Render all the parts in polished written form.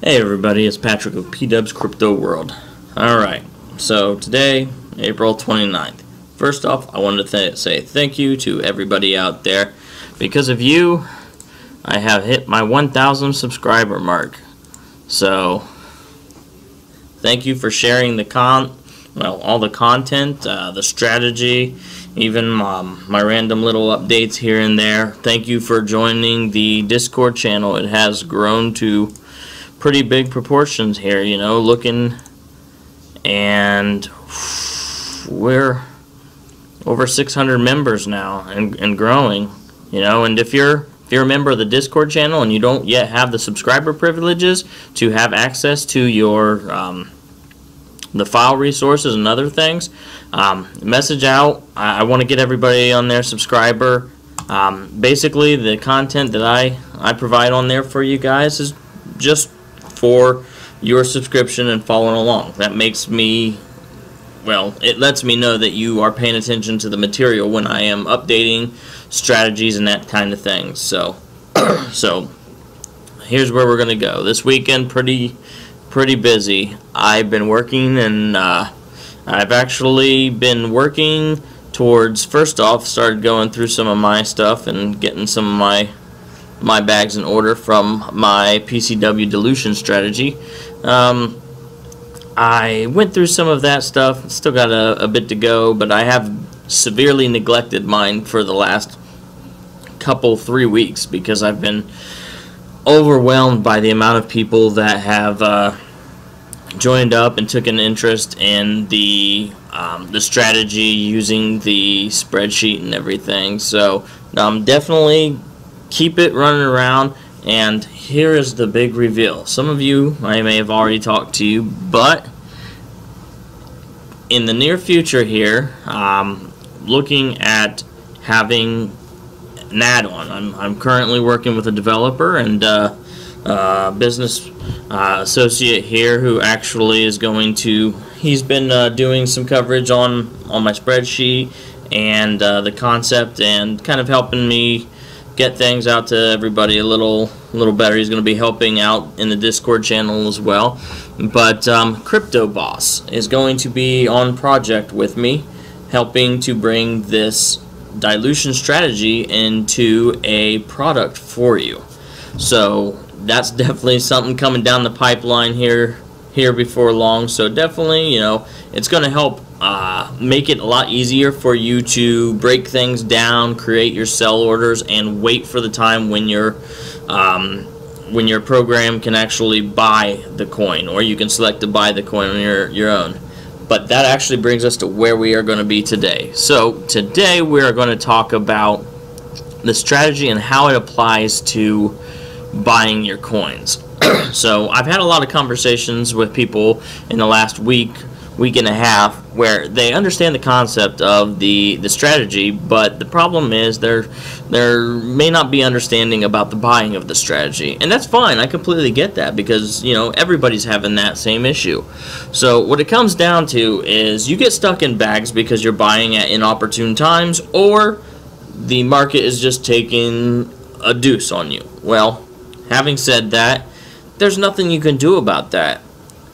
Hey everybody, it's Patrick of PDubs Crypto World. Alright, so today, April 29th. First off, I wanted to say thank you to everybody out there. Because of you, I have hit my 1,000 subscriber mark. So, thank you for sharing the all the content, the strategy, even my random little updates here and there. Thank you for joining the Discord channel. It has grown to pretty big proportions here, you know, looking, and we're over 600 members now and growing, you know. And if you're a member of the Discord channel and you don't yet have the subscriber privileges to have access to your the file resources and other things, message out. I want to get everybody on there subscriber. Basically the content that I provide on there for you guys is just for your subscription and following along. That makes me, well, it lets me know that you are paying attention to the material when I am updating strategies and that kind of thing. So so here's where we're gonna go. This weekend pretty busy. I've been working, and I've actually been working towards, first off, started going through some of my stuff and getting some of my bags in order from my PCW dilution strategy. I went through some of that stuff, still got a bit to go, but I have severely neglected mine for the last couple 3 weeks because I've been overwhelmed by the amount of people that have joined up and took an interest in the strategy, using the spreadsheet and everything. So definitely keep it running around. And here is the big reveal. Some of you, I may have already talked to you, but in the near future here, looking at having an add-on. I'm currently working with a developer and business associate here who actually is going to, he's been doing some coverage on my spreadsheet and the concept, and kind of helping me get things out to everybody a little better. He's going to be helping out in the Discord channel as well. But Crypto Boss is going to be on project with me, helping to bring this dilution strategy into a product for you. So that's definitely something coming down the pipeline here before long. So definitely, you know, it's going to help make it a lot easier for you to break things down, create your sell orders, and wait for the time when your program can actually buy the coin, or you can select to buy the coin on your own. But that actually brings us to where we are going to be today. So today we are going to talk about the strategy and how it applies to buying your coins. So I've had a lot of conversations with people in the last week and a half where they understand the concept of the strategy, but the problem is there may not be understanding about the buying of the strategy. And that's fine. I completely get that, because, you know, everybody's having that same issue. So what it comes down to is you get stuck in bags because you're buying at inopportune times, or the market is just taking a deuce on you. Well, having said that, there's nothing you can do about that.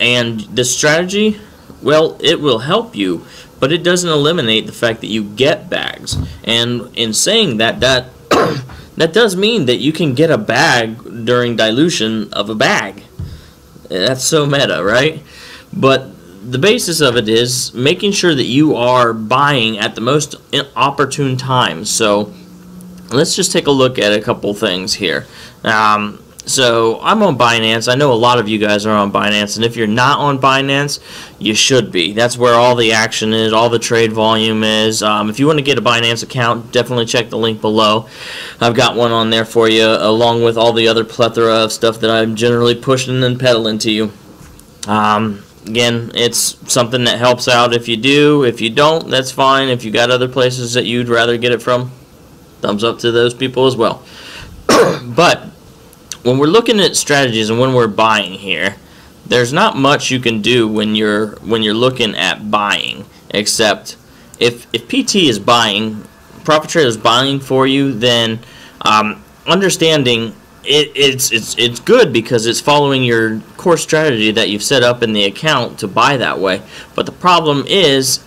And the strategy, well, it will help you, but it doesn't eliminate the fact that you get bags. And in saying that, that does mean that you can get a bag during dilution of a bag. That's so meta, right? But the basis of it is making sure that you are buying at the most opportune times. So let's just take a look at a couple things here. So I'm on Binance. I know a lot of you guys are on Binance, and if you're not on Binance, you should be. That's where all the action is, all the trade volume is. If you want to get a Binance account, definitely check the link below. I've got one on there for you, along with all the other plethora of stuff that I'm generally pushing and peddling to you. Again, it's something that helps out if you do. If you don't, that's fine. If you got other places that you'd rather get it from, thumbs up to those people as well. But when we're looking at strategies and when we're buying here, there's not much you can do when you're looking at buying, except if PT is buying, profit trader is buying for you, then understanding it's good because it's following your core strategy that you've set up in the account to buy that way. But the problem is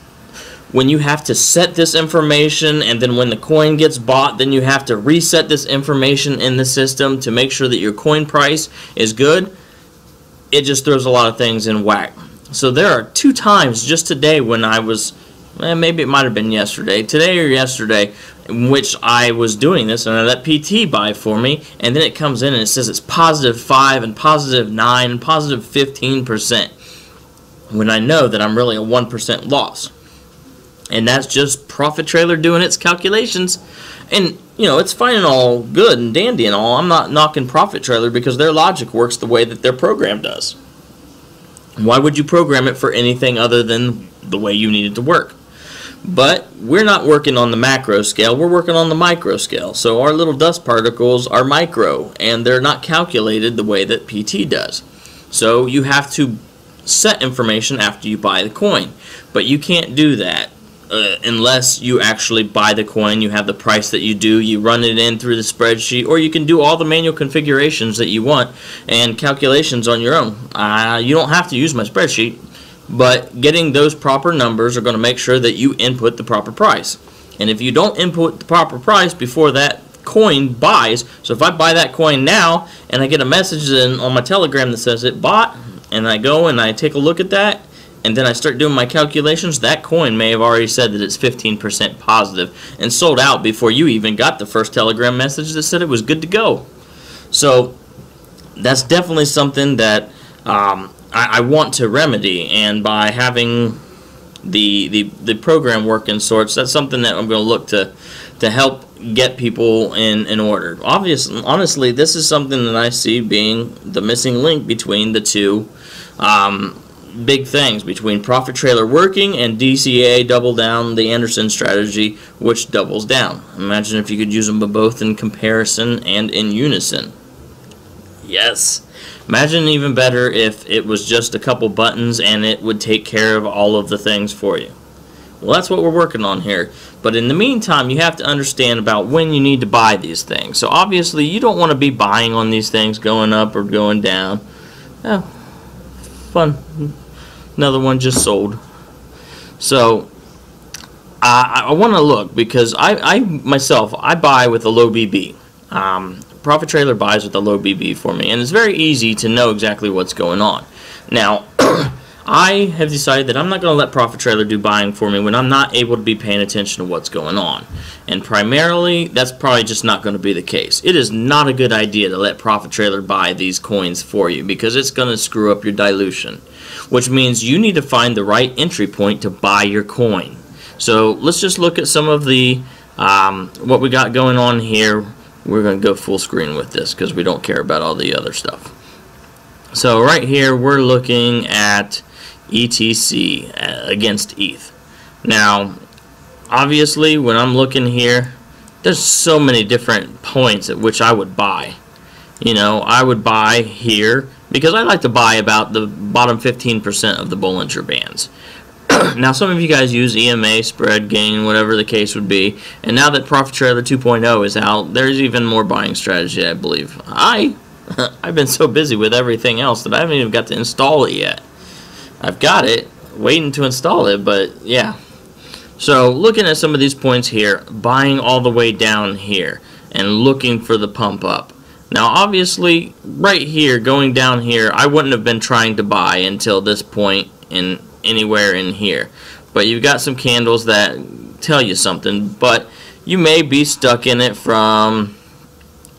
when you have to set this information, and then when the coin gets bought, then you have to reset this information in the system to make sure that your coin price is good. It just throws a lot of things in whack. So there are 2 times just today when I was, maybe it might have been yesterday, today or yesterday, in which I was doing this, and I let PT buy for me, and then it comes in and it says it's +5 and +9 and +15%, when I know that I'm really a 1% loss. And that's just Profit Trailer doing its calculations. And, you know, it's fine and all good and dandy and all. I'm not knocking Profit Trailer because their logic works the way that their program does. Why would you program it for anything other than the way you need it to work? But we're not working on the macro scale, we're working on the micro scale. So our little dust particles are micro, and they're not calculated the way that PT does. So you have to set information after you buy the coin. But you can't do that unless you actually buy the coin. You have the price that you do, you run it in through the spreadsheet, or you can do all the manual configurations that you want and calculations on your own. You don't have to use my spreadsheet, but getting those proper numbers are going to make sure that you input the proper price. And if you don't input the proper price before that coin buys, so if I buy that coin now and I get a message on my Telegram that says it bought, and I go and I take a look at that, and then I start doing my calculations, that coin may have already said that it's 15% positive and sold out before you even got the first Telegram message that said it was good to go. So that's definitely something that I want to remedy, and by having the program work in sorts, that's something that I'm going to look to help get people in order. Obviously, honestly, this is something that I see being the missing link between the two big things, between Profit Trailer working and DCA double down, the Anderson strategy, which doubles down. Imagine if you could use them both in comparison and in unison. Yes. Imagine even better if it was just a couple buttons and it would take care of all of the things for you. Well, that's what we're working on here. But in the meantime, you have to understand about when you need to buy these things. So obviously, you don't want to be buying on these things going up or going down. Oh, fun. Another one just sold. So I want to look, because I myself, I buy with a low BB. Profit Trailer buys with a low BB for me, and it's very easy to know exactly what's going on. Now, I have decided that I'm not going to let Profit Trailer do buying for me when I'm not able to be paying attention to what's going on. And primarily, that's probably just not going to be the case. It is not a good idea to let Profit Trailer buy these coins for you, because it's going to screw up your dilution, which means you need to find the right entry point to buy your coin. So let's just look at some of the what we got going on here. We're going to go full screen with this because we don't care about all the other stuff. So right here we're looking at ETC against ETH. Now, obviously, when I'm looking here, there's so many different points at which I would buy. You know, I would buy here because I like to buy about the bottom 15% of the Bollinger Bands. Now, some of you guys use EMA, spread, gain, whatever the case would be. And now that Profit Trailer 2.0 is out, there's even more buying strategy, I believe. I've been so busy with everything else that I haven't even got to install it yet. I've got it, waiting to install it, but yeah. So, looking at some of these points here, buying all the way down here, and looking for the pump up. Now, obviously, right here, going down here, I wouldn't have been trying to buy until this point in anywhere in here. But you've got some candles that tell you something, but you may be stuck in it from,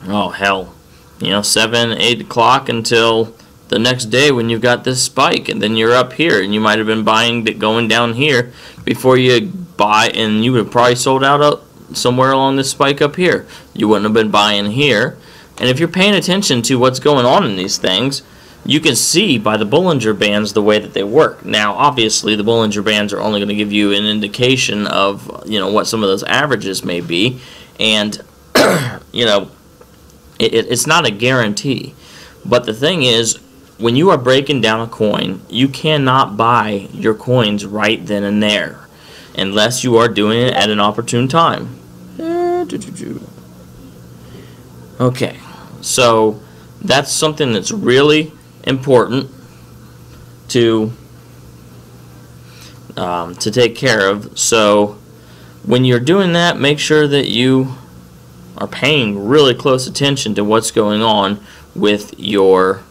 oh hell, you know, 7, 8 o'clock until the next day when you've got this spike, and then you're up here, and you might have been buying it going down here before you buy, and you would have probably sold out up somewhere along this spike up here. You wouldn't have been buying here. And if you're paying attention to what's going on in these things, you can see by the Bollinger Bands the way that they work. Now, obviously, the Bollinger Bands are only going to give you an indication of, you know, what some of those averages may be, and you know, it's not a guarantee. But the thing is, when you are breaking down a coin, you cannot buy your coins right then and there, unless you are doing it at an opportune time. Okay, So that's something that's really important to take care of. So when you're doing that, make sure that you are paying really close attention to what's going on with your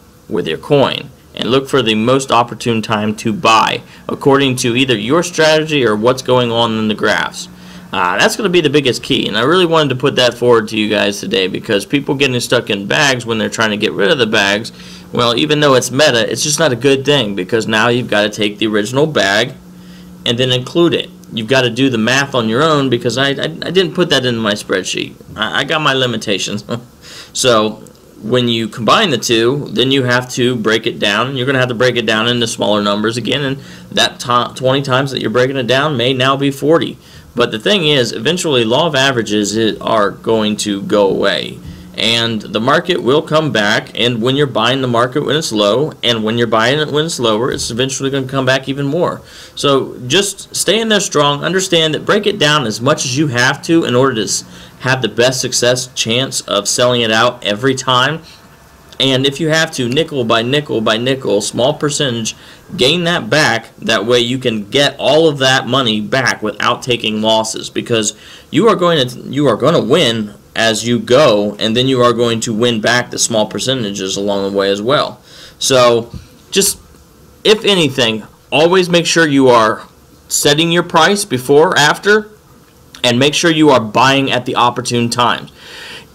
coin, and look for the most opportune time to buy according to either your strategy or what's going on in the graphs. That's going to be the biggest key, and I really wanted to put that forward to you guys today, because people getting stuck in bags when they're trying to get rid of the bags, well, even though it's meta, it's just not a good thing, because now you've got to take the original bag and then include it. You've got to do the math on your own, because I didn't put that in my spreadsheet. I got my limitations. So when you combine the two, then you have to break it down. You're going to have to break it down into smaller numbers again, and that 20 times that you're breaking it down may now be 40. But the thing is, eventually law of averages are going to go away, and the market will come back. And when you're buying the market when it's low, and when you're buying it when it's lower, it's eventually going to come back even more. So just stay in there strong. Understand that, break it down as much as you have to in order to have the best success chance of selling it out every time. And if you have to, nickel by nickel by nickel, small percentage, gain that back. That way you can get all of that money back without taking losses, because you are going to win as you go, and then you are going to win back the small percentages along the way as well. So just, if anything, always make sure you are setting your price before or after, and make sure you are buying at the opportune times.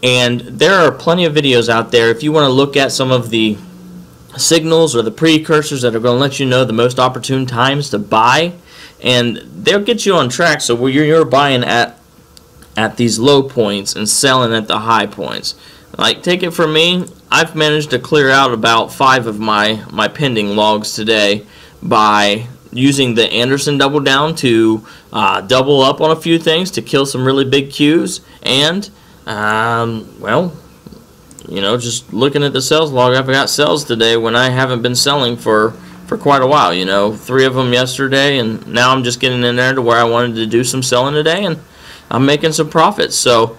And there are plenty of videos out there if you want to look at some of the signals or the precursors that are going to let you know the most opportune times to buy, and they'll get you on track. So where you're buying at these low points and selling at the high points. Like, take it from me, I've managed to clear out about 5 of my pending logs today by using the Anderson double down to double up on a few things to kill some really big Qs, and well, you know, just looking at the sales log, I've got sales today when I haven't been selling for quite a while. You know, 3 of them yesterday, and now I'm just getting in there to where I wanted to do some selling today, and I'm making some profits. So,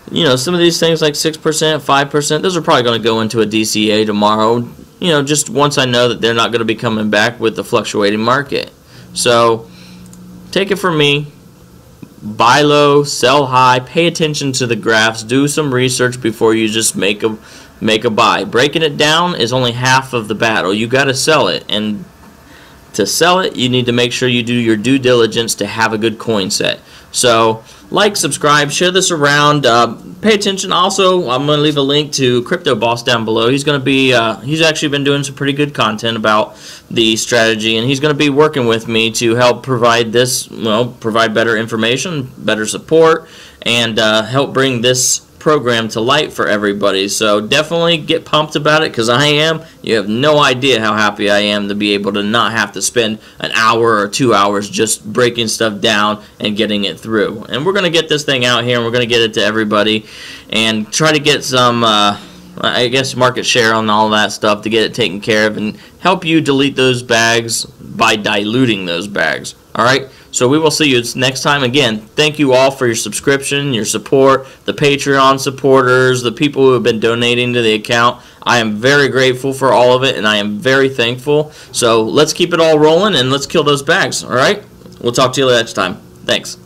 you know, some of these things like 6%, 5%, those are probably going to go into a DCA tomorrow, you know, just once I know that they're not going to be coming back with the fluctuating market. So take it from me, buy low, sell high, pay attention to the graphs, do some research before you just make a buy. Breaking it down is only half of the battle. You got to sell it, and to sell it, you need to make sure you do your due diligence to have a good coin set. So like, subscribe, share this around, pay attention. Also, I'm going to leave a link to Crypto Boss down below. He's going to be he's actually been doing some pretty good content about the strategy, and he's going to be working with me to help provide this, well, provide better information, better support, and help bring this program to light for everybody. So definitely get pumped about it, because I am. You have no idea how happy I am to be able to not have to spend an hour or 2 hours just breaking stuff down and getting it through. And we're going to get this thing out here, and we're going to get it to everybody and try to get some I guess market share on all that stuff to get it taken care of, and help you delete those bags by diluting those bags. Alright, so we will see you next time. Again, thank you all for your subscription, your support, the Patreon supporters, the people who have been donating to the account. I am very grateful for all of it, and I am very thankful. So let's keep it all rolling, and let's kill those bags. Alright, we'll talk to you next time. Thanks.